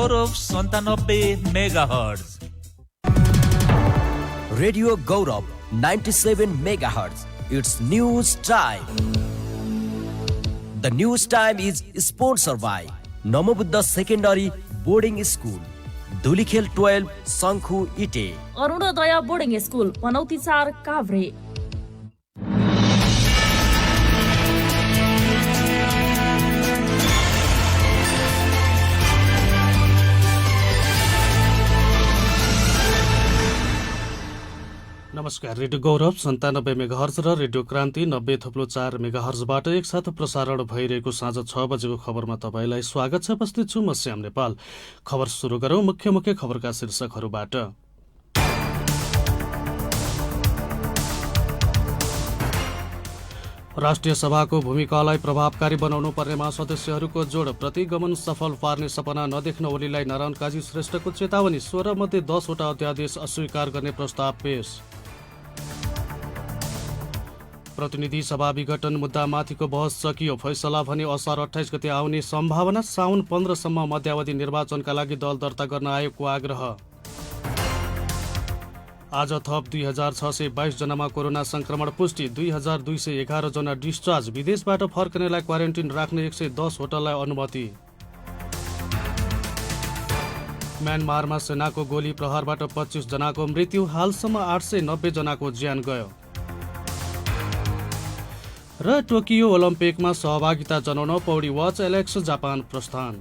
Gaurav 97 megahertz. Radio Gaurav 97 megahertz. It's news time. The news time is sponsored by Namobuddha secondary boarding school, Dhulikhel 12, शङ्खु इटे, Arunoday boarding school, पनौती 4, काभ्रे। नमस्कार, radio गौरव 97 megahertz र radio क्रान्ति 90.4 मेगाहर्जबाट एकसाथ प्रसारण भइरहेको साँझ 6 बजेको खबरमा तपाईँलाई स्वागत छ। उपस्थित छु म श्याम नेपाल। खबर सुरु गरौं मुख्य खबरका शीर्षकहरूबाट। राष्ट्रिय सभाको भूमिकालाई प्रभावकारी बनाउनु पर्नेमा सदस्यहरूको जोड। प्रतिगमन सफल पार्ने सपना नदेख्न ओलीलाई नारायण काजी श्रेष्ठको चेतावनी। 16 मध्ये 10 वटा अध्यादेश अस्वीकार गर्ने प्रस्ताव पेश। प्रतिनिधि सभा विघटन मुद्दामाथिको बहस सकियो। फैसला भने असार 28 गते आउने सम्भावना। साउन 15 सम्म मध्यावधि निर्वाचनका लागि दल दर्ता गर्न आयोगको आग्रह। आज थप 2622 जनामा कोरोना संक्रमण पुष्टि। 2211 जना डिस्चार्ज। विदेशबाट फर्कनेलाई क्वारेन्टिन राख्ने 110 होटललाई अनुमति। म्यानमारमा सेनाको गोली प्रहारबाट 25 जनाको मृत्यु। हालसम्म 890 जनाको ज्यान गयो। र टोकियो ओलम्पिकमा सहभागिता जनाउन पौडी वाच एलेक्स जापान प्रस्थान।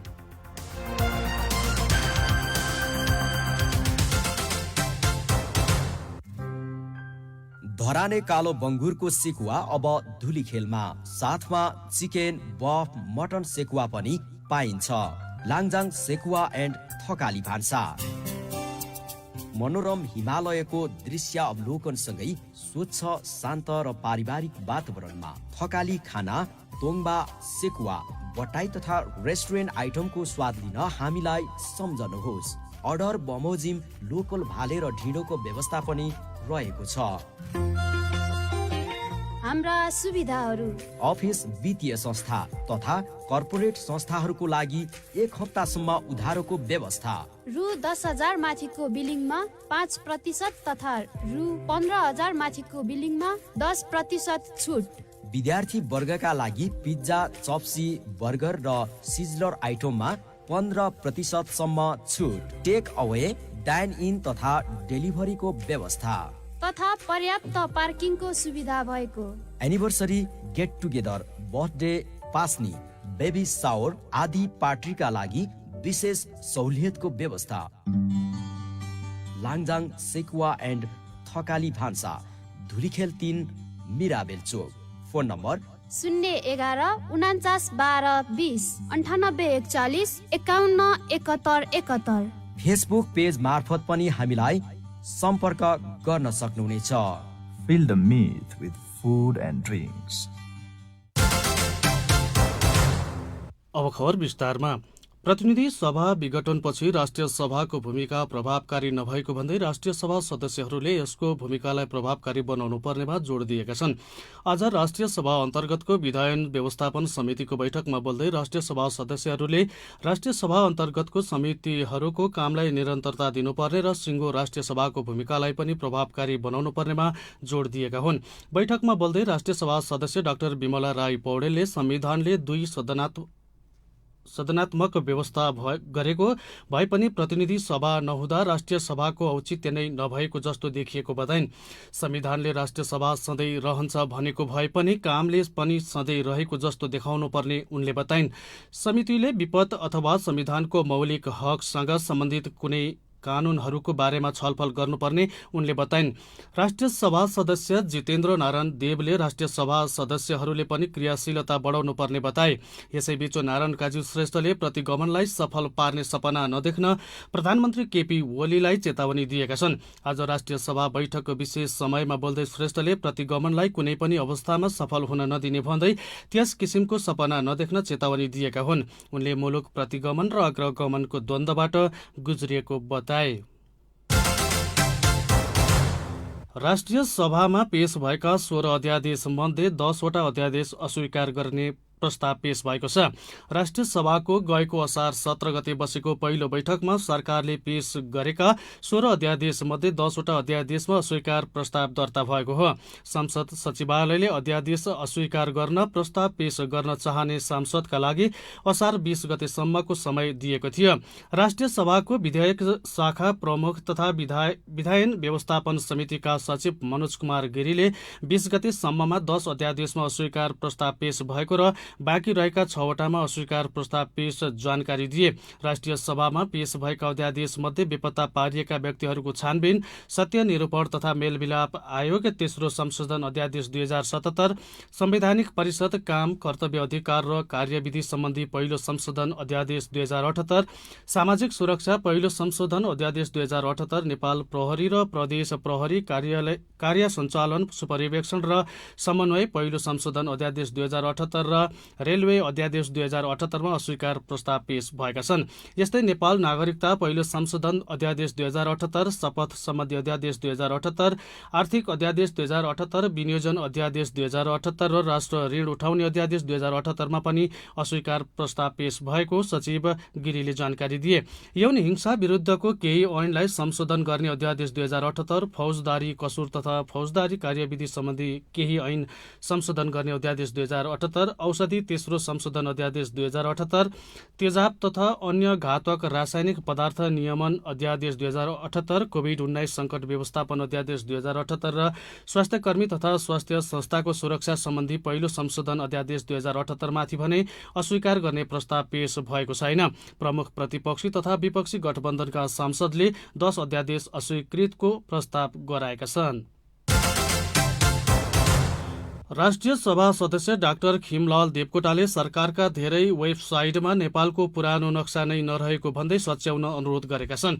धराने कालो बङ्गुरको सेकुवा अब धुलीखेलमा। साथमा चिकन, बफ, मटन सेकुवा पनि पाइन्छ। लाङजाङ सेकुवा एन्ड थकाली भान्सा। मनोरम हिमालयको दृश्य अवलोकनसँगै स्वच्छ, शान्त र पारिवारिक वातावरणमा थकाली खाना, तोङबा, सेकुवा, बटाई तथा रेस्टुरेन्ट आइटमको स्वाद लिन हामीलाई सम्झनुहोस्। अर्डर बमोजिम, लोकल भाले र ढिँडोको व्यवस्था पनि रहेको छ। हाम्रा सुविधाहरू: अफिस, वित्तीय संस्था तथा कर्पोरेट संस्थाहरूको लागि 1 हप्तासम्म उधारोको व्यवस्था। रु 10,000 माथिको बिलिङमा 5% तथा रु 15,000 माथिको बिलिङमा 10% छुट। विद्यार्थी वर्गका लागि पिज्जा, चप्सी, बर्गर र सिजलर आइटममा 15% सम्म छुट। टेक अवे, डाइन इन तथा डेलिभरीको व्यवस्था तथा पर्याप्त पार्किङको सुविधा भएको। एनिभर्सरी, गेट टुगेदर, बर्थडे पास्नी, बेबी सावर आदि पार्टीका लागि विशेष सहुलियतको व्यवस्था। लाङजाङ sekuwa and Thakali Bhansa, Dhulikhel 3, Mirabel Chowk. Phone number 011 49 12 20 98 41 51 71 71। Facebook page मार्फत पनि हामीलाई सम्पर्क गर्न सक्नुहुनेछ। Fill the myth with food and drinks. अब खबर विस्तारमा। प्रतिनिधि सभा विघटनपछि राष्ट्रिय सभाको भूमिका प्रभावकारी नभएको भन्दै राष्ट्रिय सभा सदस्यहरूले यसको भूमिकालाई प्रभावकारी बनाउनु पर्नेमा जोड दिएका छन्। आज राष्ट्रिय सभा अन्तर्गतको विधायन व्यवस्थापन समितिको बैठकमा बोल्दै राष्ट्रिय सभा सदस्यहरूले राष्ट्रिय सभा अन्तर्गतको समितिहरूको कामलाई निरन्तरता दिनुपर्ने र सिङ्गो राष्ट्रिय सभाको भूमिकालाई पनि प्रभावकारी बनाउनु पर्नेमा जोड दिएका हुन्। बैठकमा बोल्दै राष्ट्रिय सभा सदस्य डाक्टर विमला राई पौडेलले संविधानले 2 सदनात्मक व्यवस्था गरेको भए पनि प्रतिनिधि सभा नहुँदा राष्ट्रिय सभाको औचित्य नै नभएको जस्तो देखिएको बताइन्। संविधानले राष्ट्रिय सभा सधैँ रहन्छ भनेको भए पनि कामले पनि सधैँ रहेको जस्तो देखाउनु पर्ने उनले बताइन्। समितिले विपद अथवा संविधानको मौलिक हकसँग सम्बन्धित कुनै कानूनहरूको बारेमा छलफल गर्नुपर्ने उनले बताइन्। राष्ट्रिय सभा सदस्य जितेन्द्र नारायण देवले राष्ट्रिय सभा सदस्यहरूले पनि क्रियाशीलता बढाउनु पर्ने बताए। यसैबीच नारायण काजी श्रेष्ठले प्रतिगमनलाई सफल पार्ने सपना नदेख्न प्रधानमन्त्री केपी ओलीलाई चेतावनी दिएका छन्। आज राष्ट्रिय सभा बैठकको विशेष समयमा बोल्दै श्रेष्ठले प्रतिगमनलाई कुनै पनि अवस्थामा सफल हुन नदिने भन्दै त्यस किसिमको सपना नदेख्न चेतावनी दिएका हुन्। उनले मुलुक प्रतिगमन र अग्रगमनको द्वन्द्वबाट गुज्रिएको बताए। राष्ट्रिय सभामा पेश भएका 16 अध्यादेश मध्ये 10 वटा अध्यादेश अस्वीकार गर्ने प्रस्ताव पेश भएको छ। राष्ट्रिय सभाको गएको असार 17 गते बसेको पहिलो बैठकमा सरकारले पेश गरेका 16 अध्यादेश मध्ये 10 वटा अध्यादेशमा अस्वीकार प्रस्ताव दर्ता भएको हो। संसद सचिवालयले अध्यादेश अस्वीकार गर्न प्रस्ताव पेश गर्न चाहने सांसदका लागि असार 20 गतेसम्मको समय दिएको थियो। राष्ट्रिय सभाको विधेयक शाखा प्रमुख तथा विधायन व्यवस्थापन समितिका सचिव मनोज कुमार गिरीले 20 गतेसम्ममा 10 अध्यादेशमा अस्वीकार प्रस्ताव पेश भएको र बाँकी रहेका 6 वटामा अस्वीकार प्रस्ताव पेश जानकारी दिए। राष्ट्रिय सभामा पेश भएका अध्यादेश मध्ये बेपत्ता पारिएका व्यक्तिहरूको छानबिन, सत्य निरूपण तथा मेलमिलाप आयोग, तेस्रो संशोधन अध्यादेश 2077, संवैधानिक परिषद काम, कर्तव्य अधिकार र कार्यविधि सम्बन्धी पहिलो संशोधन अध्यादेश 2078, सामाजिक सुरक्षा पहिलो संशोधन अध्यादेश 2078, नेपाल प्रहरी र प्रदेश प्रहरी कार्य सञ्चालन, सुपरिवेक्षण र समन्वय पहिलो संशोधन अध्यादेश 2078 र रेलवे अध्यादेश 2078 मा अस्वीकार प्रस्ताव पेश भएका छन्। यस्तै नेपाल नागरिकता पहिलो संशोधन अध्यादेश 2078, शपथ सम्बन्धी अध्यादेश 2078, आर्थिक अध्यादेश 2078, विनियोजन अध्यादेश 2078 र राष्ट्र ऋण उठाउने अध्यादेश 2078 मा पनि अस्वीकार प्रस्ताव पेश भएको सचिव गिरीले जानकारी दिए। यौन हिंसा विरुद्धको केही ऐनलाई संशोधन गर्ने अध्यादेश 2078, फौजदारी कसुर तथा फौजदारी कार्यविधि सम्बन्धी केही ऐन संशोधन गर्ने अध्यादेश 2078, औषधि तेस्रो संशोधन अध्यादेश 2078, तेजाब तथा अन्य घातक रासायनिक पदार्थ नियमन अध्यादेश 2078, कोभिड-19 संकट व्यवस्थापन अध्यादेश 2078 र स्वास्थ्य कर्मी तथा स्वास्थ्य संस्थाको सुरक्षा सम्बन्धी पहिलो संशोधन अध्यादेश 2078 माथि भने अस्वीकार गर्ने प्रस्ताव पेश भएको छैन। प्रमुख प्रतिपक्षी तथा विपक्षी गठबन्धनका सांसदले 10 अध्यादेश अस्वीकृतको प्रस्ताव गराएका छन्। राष्ट्रिय सभा सदस्य डाक्टर खिमलाल देवकोटाले सरकारका धेरै वेबसाइटमा नेपालको पुरानो नक्सा नै नरहेको भन्दै सच्याउन अनुरोध गरेका छन्।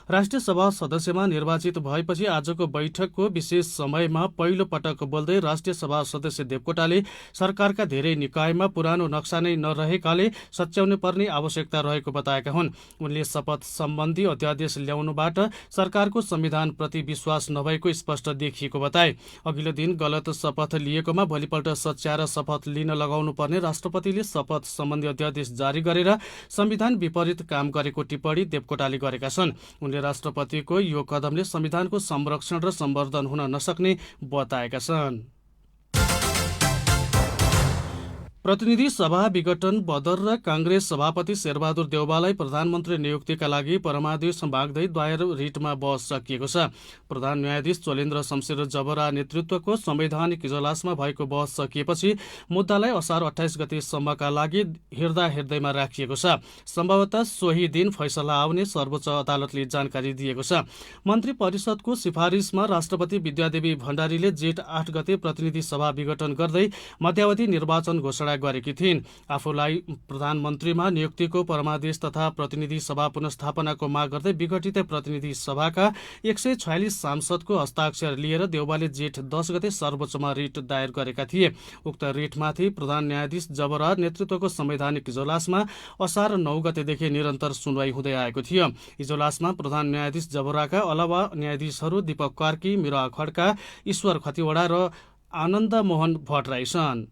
राष्ट्रिय सभा सदस्यमा निर्वाचित भएपछि आजको बैठकको विशेष समयमा पहिलो पटक बोल्दै राष्ट्रिय सभा सदस्य देवकोटाले सरकारका धेरै निकायमा पुरानो नक्सा नै नरहेकाले सच्याउनु पर्ने आवश्यकता रहेको बताएका हुन्। उनले शपथ सम्बन्धी अध्यादेश ल्याउनुबाट सरकारको संविधानप्रति विश्वास नभएको स्पष्ट देखिएको बताए। अघिल्लो दिन गलत शपथ लिएकोमा भोलिपल्ट सच्याएर शपथ लिन लगाउनु पर्ने राष्ट्रपतिले शपथ सम्बन्धी अध्यादेश जारी गरेर संविधान विपरीत काम गरेको टिप्पणी देवकोटाले गरेका छन्। उनले राष्ट्रपतिको यो कदमले संविधानको संरक्षण र सम्वर्धन हुन नसक्ने बताएका छन्। प्रतिनिधि सभा विघटन बदर र कांग्रेस सभापति शेरबहादुर देउवालाई प्रधानमन्त्री नियुक्तिका लागि परमादेश माग्दै दायर रिटमा बहस सकिएको छ। प्रधान न्यायाधीश चोलेन्द्र शमशेर जबरा नेतृत्वको संवैधानिक इजलासमा भएको बहस सकिएपछि मुद्दालाई असार 28 गतेसम्मका लागि हेर्दैमा राखिएको छ। सम्भवतः सोही दिन फैसला आउने सर्वोच्च अदालतले जानकारी दिएको छ। मन्त्री परिषदको सिफारिसमा राष्ट्रपति विद्यादेवी भण्डारीले जेठ 8 गते प्रतिनिधि सभा विघटन गर्दै मध्यावधि निर्वाचन घोषणा गरेकी थिइन्। आफूलाई प्रधानमन्त्रीमा नियुक्तिको परमादेश तथा प्रतिनिधि सभा पुनस्थापनाको माग गर्दै विघटित प्रतिनिधि सभाका 146 सांसदको हस्ताक्षर लिएर देउवाले जेठ 10 गते सर्वोच्चमा रिट दायर गरेका थिए। उक्त रिटमाथि प्रधान न्यायाधीश जबरा नेतृत्वको संवैधानिक इजलासमा असार 9 गतेदेखि निरन्तर सुनवाई हुँदै आएको थियो। इजलासमा प्रधान न्यायाधीश जबराका अलावा न्यायाधीशहरू दीपक कार्की, मीरा खड्का, ईश्वर खतिवडा र आनन्द मोहन भट्टराई छन्।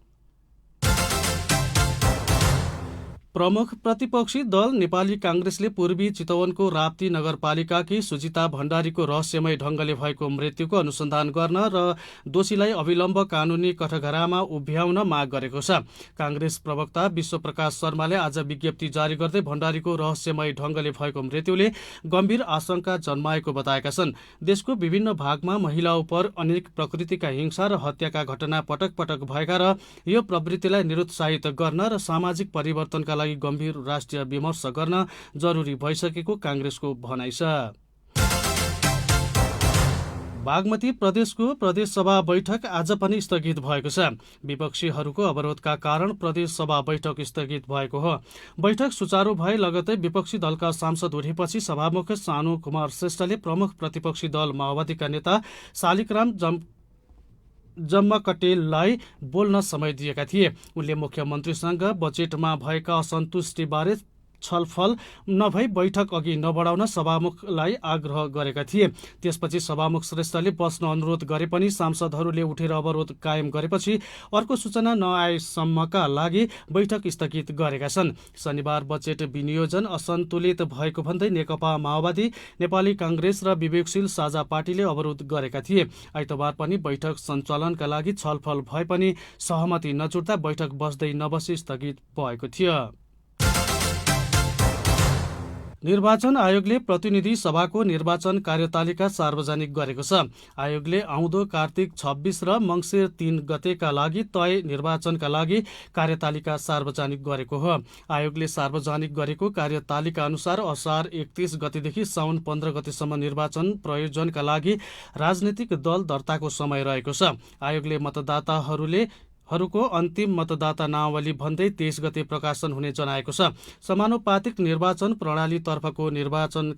प्रमुख प्रतिपक्षी दल नेपाली कांग्रेसले पूर्वी चितवनको राप्ती नगरपालिकाकी सुजिता भण्डारीको रहस्यमय ढंगले भएको मृत्युको अनुसन्धान गर्न र दोषीलाई अविलम्ब कानूनी कठघरामा उभ्याउन माग गरेको छ। कांग्रेस प्रवक्ता विश्वप्रकाश शर्माले आज विज्ञप्ति जारी गर्दै भण्डारीको रहस्यमय ढंगले भएको मृत्युले गम्भीर आशंका जन्माएको बताएका छन्। देशको विभिन्न भागमा महिला उप अनेक प्रकृतिका हिंसा र हत्याका घटना पटक पटक भएका र यो प्रवृत्तिलाई निरुत्साहित गर्न र सामाजिक परिवर्तनका गम्भीर राष्ट्रिय विमर्श गर्न जरुरी भइसकेको कांग्रेसको भनाइ छ। बागमती प्रदेशको प्रदेश सभा बैठक आज पनि स्थगित भएको छ। विपक्षीहरूको अवरोधका कारण प्रदेश सभा बैठक स्थगित भएको हो। बैठक सुचारू भए लगतै विपक्षी दलका सांसद उठेपछि सभामुख सानु कुमार श्रेष्ठले प्रमुख प्रतिपक्षी दल माओवादीका नेता शालिग्राम जम्मकटेललाई बोल्न समय दिएका थिए। उनले मुख्यमन्त्रीसँग बजेटमा भएका असन्तुष्टिबारे छलफल नभई बैठक अघि नबढाउन सभामुखलाई आग्रह गरेका थिए। त्यसपछि सभामुख श्रेष्ठले बस्न अनुरोध गरे पनि सांसदहरूले उठेर अवरोध कायम गरेपछि अर्को सूचना नआएसम्मका लागि बैठक स्थगित गरेका छन्। शनिबार बजेट विनियोजन असन्तुलित भएको भन्दै नेकपा माओवादी, नेपाली कांग्रेस र विवेकशील साझा पार्टीले अवरोध गरेका थिए। आइतबार पनि बैठक सञ्चालनका लागि छलफल भए पनि सहमति नजुट्दा बैठक बस्दै नबसी स्थगित भएको थियो। निर्वाचन आयोगले प्रतिनिधि सभाको निर्वाचन कार्यतालिका सार्वजनिक गरेको छ। आयोगले आउँदो कार्तिक 26 र मङ्सिर 3 गतेका लागि तय निर्वाचनका लागि कार्यतालिका सार्वजनिक गरेको हो। आयोगले सार्वजनिक गरेको कार्यतालिका अनुसार असार 31 गतेदेखि साउन 15 गतेसम्म निर्वाचन प्रयोजनका लागि राजनीतिक दल दर्ताको समय रहेको छ। आयोगले मतदाताहरूको अन्तिम मतदाता नावली भन्दै 23 गते प्रकाशन हुने जनाएको छ। समानुपातिक निर्वाचन प्रणालीतर्फको निर्वाचन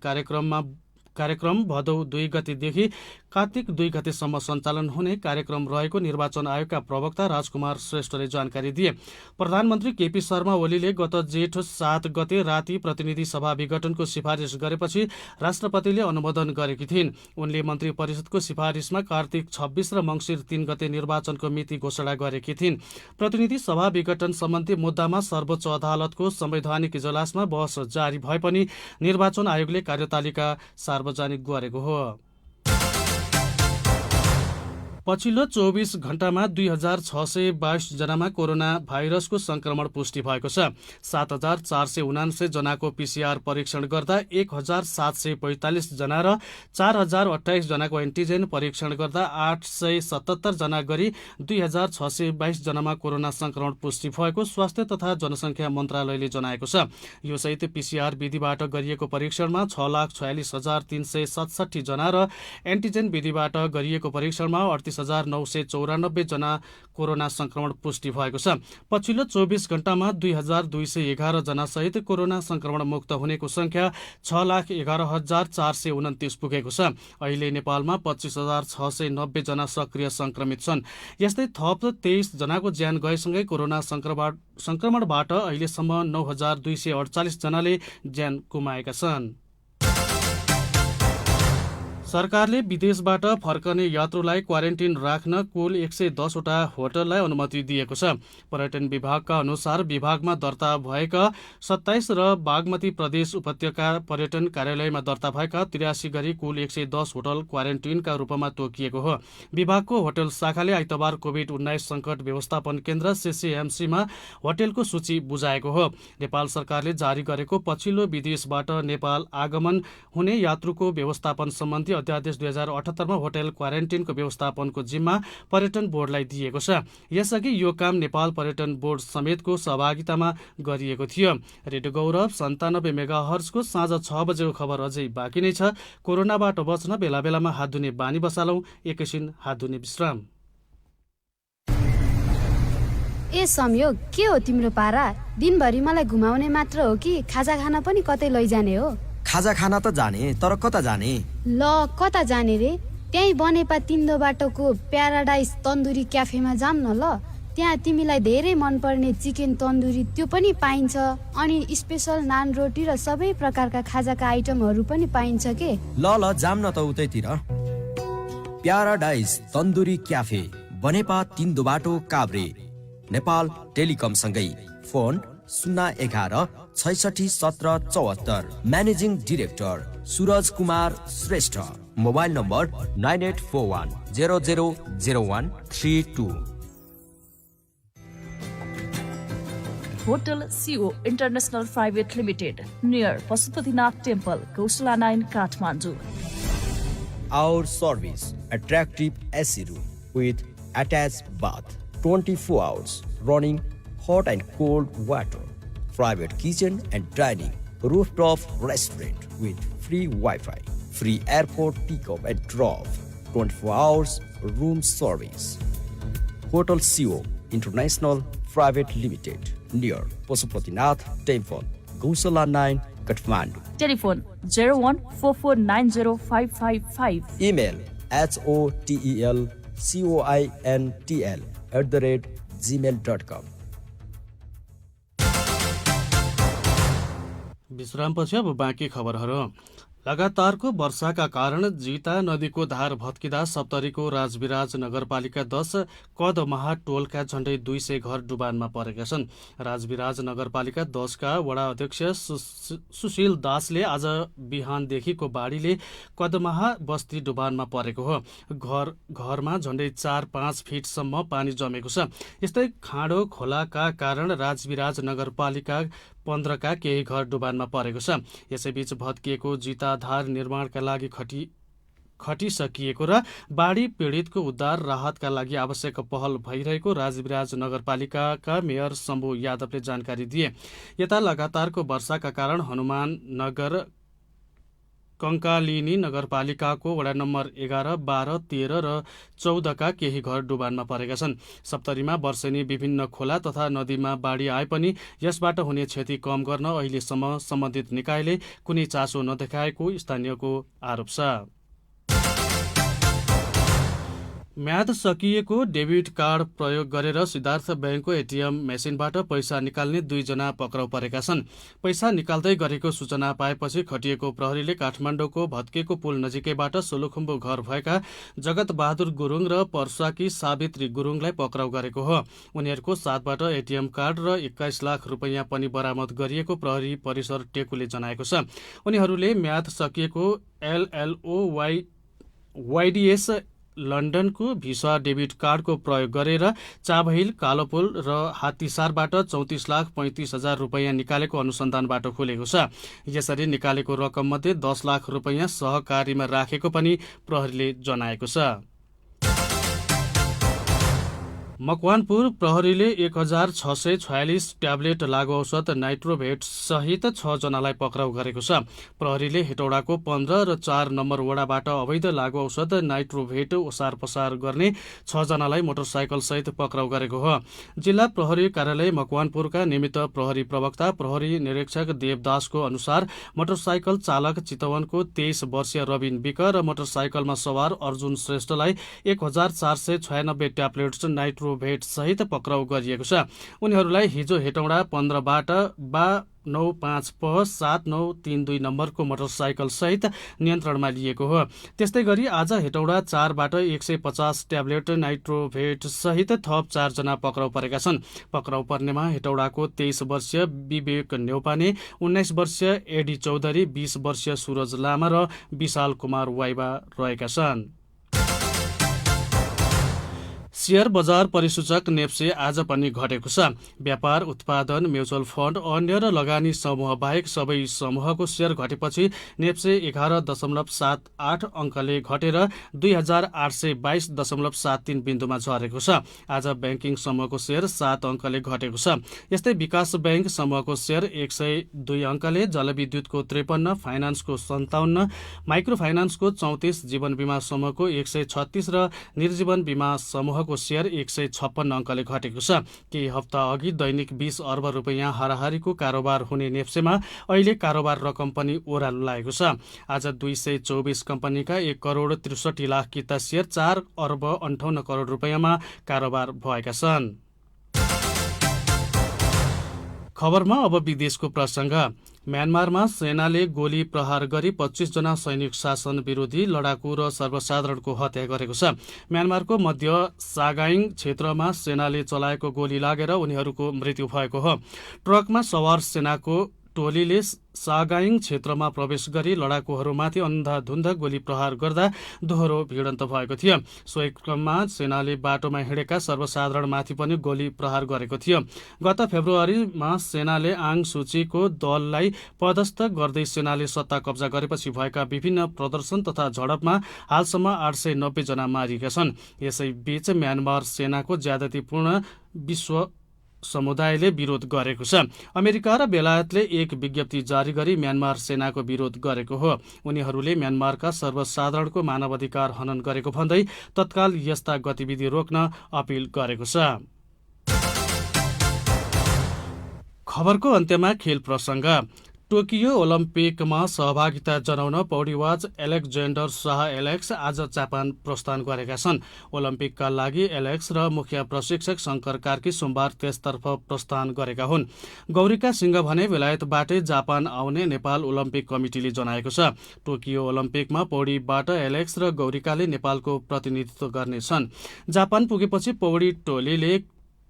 कार्यक्रम भदौ 2 गतेदेखि कार्तिक 2 गतेसम्म सञ्चालन हुने कार्यक्रम रहेको निर्वाचन आयोगका प्रवक्ता राजकुमार श्रेष्ठले जानकारी दिए। प्रधानमन्त्री केपी शर्मा ओलीले गत जेठ 7 गते राति प्रतिनिधि सभा विघटनको सिफारिस गरेपछि राष्ट्रपतिले अनुमोदन गरेकी थिइन्। उनले मन्त्री परिषदको सिफारिसमा कार्तिक 26 र मङ्सिर 3 गते निर्वाचनको मिति घोषणा गरेकी थिइन्। प्रतिनिधि सभा विघटन सम्बन्धी मुद्दामा सर्वोच्च अदालतको संवैधानिक इजलासमा बहस जारी भए पनि निर्वाचन आयोगले कार्यतालिका सार्वजनिक गरेको हो। पछिल्लो 24 घण्टामा 2622 जनामा कोरोना भाइरसको संक्रमण पुष्टि भएको छ। 7479 जनाको पीसीआर परीक्षण गर्दा 1745 जना र 4028 जनाको एन्टिजेन परीक्षण गर्दा 877 जना गरी 2622 जनामा कोरोना संक्रमण पुष्टि भएको स्वास्थ्य तथा जनसङ्ख्या मन्त्रालयले जनाएको छ। यो सहित पीसीआर विधिबाट गरिएको परीक्षणमा 6,46,367 जना र एन्टिजेन विधिबाट गरिएको परीक्षणमा 38,994 जना कोरोना संक्रमण पुष्टि भएको छ। पछिल्लो 24 घण्टामा 2211 जना सहित कोरोना संक्रमण मुक्त हुनेको संख्या 6,11,429 पुगेको छ। अहिले नेपालमा 25,690 जना सक्रिय संक्रमित छन्। यस्तै थप 23 जनाको ज्यान गएसँगै कोरोना संक्रमणबाट अहिलेसम्म 9,248 जनाले ज्यान गुमाएका छन्। सरकारले विदेशबाट फर्कने यात्रुलाई क्वारेन्टिन राख्न कुल 110 वटा होटललाई अनुमति दिएको छ। पर्यटन विभागका अनुसार विभागमा दर्ता भएका 27 र बागमती प्रदेश उपत्यका पर्यटन कार्यालयमा दर्ता भएका 83 गरी कुल 110 होटल क्वारेन्टिनका रूपमा तोकिएको हो। विभागको होटल शाखाले आइतबार कोभिड-19 संकट व्यवस्थापन केन्द्र सीसीएमसीमा होटलको सूची बुझाएको हो। नेपाल सरकारले जारी गरेको पछिल्लो विदेशबाट नेपाल आगमन हुने यात्रुको व्यवस्थापन सम्बन्धी अध्यादेश 2078 मा होटल क्वारेन्टिनको व्यवस्थापनको जिम्मा पर्यटन बोर्डलाई दिएको छ। यसअघि यो काम नेपाल पर्यटन बोर्ड समेतको सहभागितामा गरिएको थियो। रेडियो गौरव 97 मेगाहर्जको साँझ 6 बजेको खबर अझै बाँकी नै छ। कोरोनाबाट बच्न बेला बेलामा हात धुने बानी बसालौं। एकैछिन हात धुने विश्राम। ए संयोग के हो तिम्रो पारा? दिनभरि मलाई घुमाउने मात्र हो कि खाजा खान पनि कतै लैजाने हो? खाजा खाना त जाने, तर कता जाने? ल कता जाने रे? त्यही बनेपा 3 बाटोको प्याराडाइज तन्दुरी क्याफेमा जाम न ल। त्यहाँ तिमीलाई धेरै मनपर्ने चिकन तन्दुरी त्यो पनि पाइन्छ, अनि स्पेशल नान रोटी र सबै प्रकारका खाजाका आइटमहरू पनि पाइन्छ के। ल जाम न त उतैतिर। प्याराडाइज तन्दुरी क्याफे, बनेपा 3 बाटो, काभ्रे। नेपाल टेलिकम सँगै phone 011 66 17 74। Managing director Suraj Kumar Shrestha. Mobile number 9841 000132। Hotel CO international private limited, near Pashupatinath temple, Kaushala 9, Kathmandu. Our service, attractive AC room with attached bath, 24 hours running hot and cold water, private kitchen and dining, rooftop restaurant with free Wi-Fi, free airport pickup and drop, 24 hours room service. Hotel CO International Private Limited, near Pashupatinath Temple, Gausala 9, Kathmandu. Telephone 0144905555. Email hotelcointl@gmail.com. विश्रामपछि अब बाँकी खबरहरू। लगातारको वर्षाका कारण जिता नदीको धार भत्किँदा सप्तरीको राजविराज नगरपालिका 10 कदमहा टोलका झण्डै 200 घर डुबानमा परेका छन्। राजविराज नगरपालिका 10 का वडा अध्यक्ष सुशील दासले आज बिहानदेखिको बाढीले कदमहा बस्ती डुबानमा परेको हो। घरमा झण्डै 4-5 फिटसम्म पानी जमेको छ। यस्तै खाँडो खोलाका कारण राजविराज नगरपालिका 15 का केही घर डुबानमा परेको छ। यसैबीच भत्किएको जिता धार निर्माणका लागि खटिसकिएको र बाढी पीडितको उद्धार राहतका लागि आवश्यक पहल भइरहेको राजविराज नगरपालिकाका मेयर शम्भु यादवले जानकारी दिए। यता लगातारको वर्षाका कारण हनुमान नगर कङ्कालिनी नगरपालिकाको वडा नम्बर 11, 12, 13 र 14 का केही घर डुबानमा परेका छन्। सप्तरीमा वर्षेनी विभिन्न खोला तथा नदीमा बाढी आए पनि यसबाट हुने क्षति कम गर्न अहिलेसम्म सम्बन्धित निकायले कुनै चासो नदेखाएको स्थानीयको आरोप छ। म्याद सकिएको डेबिट कार्ड प्रयोग गरेर सिद्धार्थ ब्याङ्कको एटिएम मेसिनबाट पैसा निकाल्ने 2 जना पक्राउ परेका छन्। पैसा निकाल्दै गरेको सूचना पाएपछि खटिएको प्रहरीले काठमाडौँको भत्किएको पुल नजिकैबाट सोलुखुम्बु घर भएका जगत बहादुर गुरुङ र पर्साकी सावित्री गुरुङलाई पक्राउ गरेको हो। उनीहरूको साथबाट एटिएम कार्ड र 21 लाख रुपैयाँ पनि बरामद गरिएको प्रहरी परिसर टेकुले जनाएको छ। उनीहरूले म्याद सकिएको LLO YDS लन्डनको भिसा डेबिट कार्डको प्रयोग गरेर चाबहिल, कालोपुल र हात्तीसारबाट 34,35,000 रुपैयाँ निकालेको अनुसन्धानबाट खुलेको छ। यसरी निकालेको रकममध्ये 10 लाख रुपैयाँ सहकारीमा राखेको पनि प्रहरीले जनाएको छ। मकवानपुर प्रहरीले 1646 ट्याब्लेट लागु औषध नाइट्रोभेट सहित 6 जनालाई पक्राउ गरेको छ। प्रहरीले हेटौडाको 15 र 4 नम्बर वडाबाट अवैध लागु औषध नाइट्रोभेट ओसार पसार गर्ने 6 जनालाई मोटरसाइकल सहित पक्राउ गरेको हो। जिल्ला प्रहरी कार्यालय मकवानपुरका निमित्त प्रहरी प्रवक्ता प्रहरी निरीक्षक देवदासको अनुसार मोटरसाइकल चालक चितवनको 23 वर्षीय रबिन विक र मोटरसाइकलमा सवार अर्जुन श्रेष्ठलाई 1496 ट्याब्लेट नाइट्रोभेट सहित पक्राउ गरिएको छ। उनीहरूलाई हिजो हेटौडा 15 बाट 95 प 7932 नम्बरको मोटरसाइकल सहित नियन्त्रणमा लिएको हो। त्यस्तै गरी आज हेटौडा 4 बाट 150 ट्याब्लेट नाइट्रोभेट सहित थप 4 जना पक्राउ परेका छन्। पक्राउ पर्नेमा हेटौडाको 23 वर्षीय विवेक न्यौपाने, 19 वर्षीय एडी चौधरी, 20 वर्षीय सूरज लामा र विशाल कुमार वाइबा रहेका छन्। शेयर बजार परिसूचक नेप्से आज पनि घटेको छ। व्यापार, उत्पादन, म्युचुअल फण्ड, अन्य र लगानी समूह बाहेक सबै समूहको शेयर घटेपछि नेप्से 11.78 अङ्कले घटेर 2822.73 बिन्दुमा झरेको छ। आज ब्याङ्किङ समूहको शेयर 7 अङ्कले घटेको छ। यस्तै विकास ब्याङ्क समूहको शेयर 102 अङ्कले, जलविद्युतको 53, फाइनान्सको 57, माइक्रो फाइनान्सको 34, जीवन बीमा समूहको 136 र निर्जीवन बीमा समूहको शेयर 156 अङ्कले घटेको छ। केही हप्ता अघि दैनिक 20 अर्ब रुपैयाँ हाराहारीको कारोबार हुने नेप्सेमा अहिले कारोबार रकम पनि ओह्रालो लागेको छ। आज 224 कम्पनीका 1 करोड 63 लाख किता शेयर 4 अर्ब 58 करोड रुपैयाँमा कारोबार भएका छन्। खबरमा अब विदेशको प्रसङ्ग। म्यानमारमा सेनाले गोली प्रहार गरी 25 जना सैनिक शासन विरोधी लडाकु र सर्वसाधारणको हत्या गरेको छ। म्यानमारको मध्य सागाइङ क्षेत्रमा सेनाले चलाएको गोली लागेर उनीहरूको मृत्यु भएको हो। ट्रकमा सवार सेनाको टोलीले सागाइङ क्षेत्रमा प्रवेश गरी लडाकुहरूमाथि अन्धाधुन्ध गोली प्रहार गर्दा दोहोरो भिडन्त भएको थियो। सोही क्रममा सेनाले बाटोमा हिँडेका सर्वसाधारणमाथि पनि गोली प्रहार गरेको थियो। गत फेब्रुअरीमा सेनाले आङ सुचीको दललाई पदस्थ गर्दै सेनाले सत्ता कब्जा गरेपछि भएका विभिन्न प्रदर्शन तथा झडपमा हालसम्म 890 जना मारिएका छन्। यसैबीच म्यानमार सेनाको ज्यादतीपूर्ण विश्व समुदायले विरोध गरेको छ। अमेरिका र बेलायतले एक विज्ञप्ति जारी गरी म्यानमार सेनाको विरोध गरेको हो। उनीहरूले म्यानमारका सर्वसाधारणको मानवाधिकार हनन गरेको भन्दै तत्काल यस्ता गतिविधि रोक्न अपिल गरेको छ। खबरको अन्त्यमा खेल प्रसङ्ग। टोकियो ओलम्पिकमा सहभागिता जनाउन पौडीबाज एलेक्जेन्डर शाह एलेक्स आज जापान प्रस्थान गरेका छन्। ओलम्पिकका लागि एलेक्स र मुख्य प्रशिक्षक शङ्कर कार्की सोमबार त्यसतर्फ प्रस्थान गरेका हुन्। गौरीका सिंह भने बेलायतबाटै जापान आउने नेपाल ओलम्पिक कमिटीले जनाएको छ। टोकियो ओलम्पिकमा पौडीबाट एलेक्स र गौरीकाले नेपालको प्रतिनिधित्व गर्नेछन्। जापान पुगेपछि पौडी टोलीले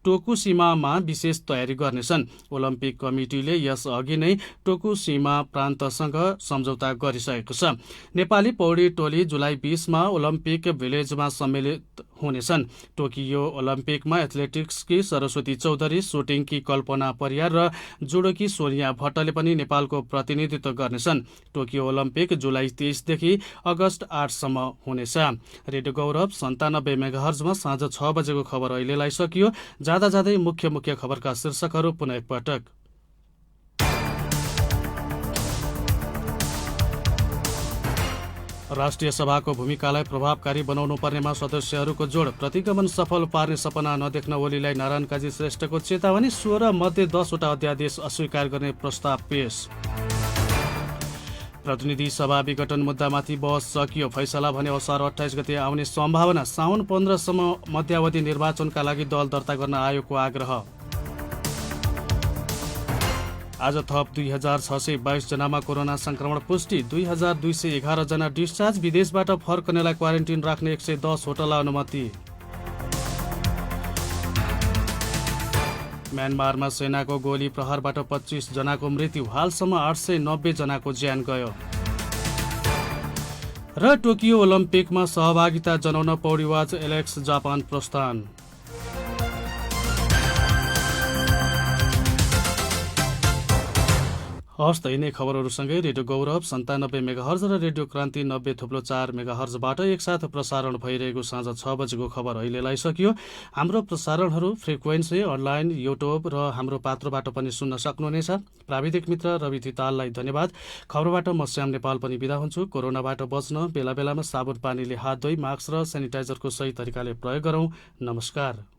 टोकुसीमामा विशेष तयारी गर्नेछन्। ओलम्पिक कमिटीले यस अघि नै टोकुसीमा प्रान्तसँग सम्झौता गरिसकेको छ। नेपाली पौडी टोली जुलाई 20मा ओलम्पिक भिलेजमा सम्मिलित हुनेछन्। टोकियो ओलम्पिकमा एथलेटिक्सकी सरस्वती चौधरी, सुटिङकी कल्पना परियार र जुडोकी सोनिया भट्टले पनि नेपालको प्रतिनिधित्व गर्नेछन्। टोकियो ओलम्पिक जुलाई 23देखि अगस्त 8सम्म हुनेछ। रेडियो गौरव 97 मेगाहर्जमा साँझ 6 बजेको खबर अहिलेलाई सकियो। जाँदा जाँदै मुख्य खबरका शीर्षकहरू पुनः एकपटक। राष्ट्रिय सभाको भूमिकालाई प्रभावकारी बनाउनु पर्नेमा सदस्यहरूको जोड। प्रतिगमन सफल पार्ने सपना नदेख्न ओलीलाई नारायण काजी श्रेष्ठको चेतावनी। 16 मध्ये 10वटा अध्यादेश अस्वीकार गर्ने प्रस्ताव पेश। प्रतिनिधि सभा विघटन मुद्दामाथि बहस सकियो। फैसला भने असार 28 गते आउने सम्भावना। साउन 15सम्म मध्यावधि निर्वाचनका लागि दल दर्ता गर्न आयोगको आग्रह। आज थप 2622 जनामा कोरोना संक्रमण पुष्टि। 2211 जना डिस्चार्ज। विदेशबाट फर्कनेलाई क्वारेन्टिन राख्ने 110 होटललाई अनुमति। म्यानमारमा सेनाको गोली प्रहारबाट 25 जनाको मृत्यु। हालसम्म 890 जनाको ज्यान गयो। र टोकियो ओलम्पिकमा सहभागिता जनाउन पौडीबाज एलेक्स जापान प्रस्थान। हस्त यिनै खबरहरूसँगै रेडियो गौरव 97 मेगाहर्ज र रेडियो क्रान्ति 90.4 मेगाहर्जबाट एकसाथ प्रसारण भइरहेको साँझ 6 बजेको खबर अहिलेलाई सकियो। हाम्रो प्रसारणहरू फ्रिक्वेन्सी, अनलाइन, युट्युब र हाम्रो पात्रोबाट पनि सुन्न सक्नुहुनेछ। प्राविधिक मित्र रवि तिताललाई धन्यवाद। खबरबाट म श्याम नेपाल पनि बिदा हुन्छु। कोरोनाबाट बच्न बेला बेलामा साबुन पानीले हात धोई मास्क र सेनिटाइजरको सही तरिकाले प्रयोग गरौँ। नमस्कार।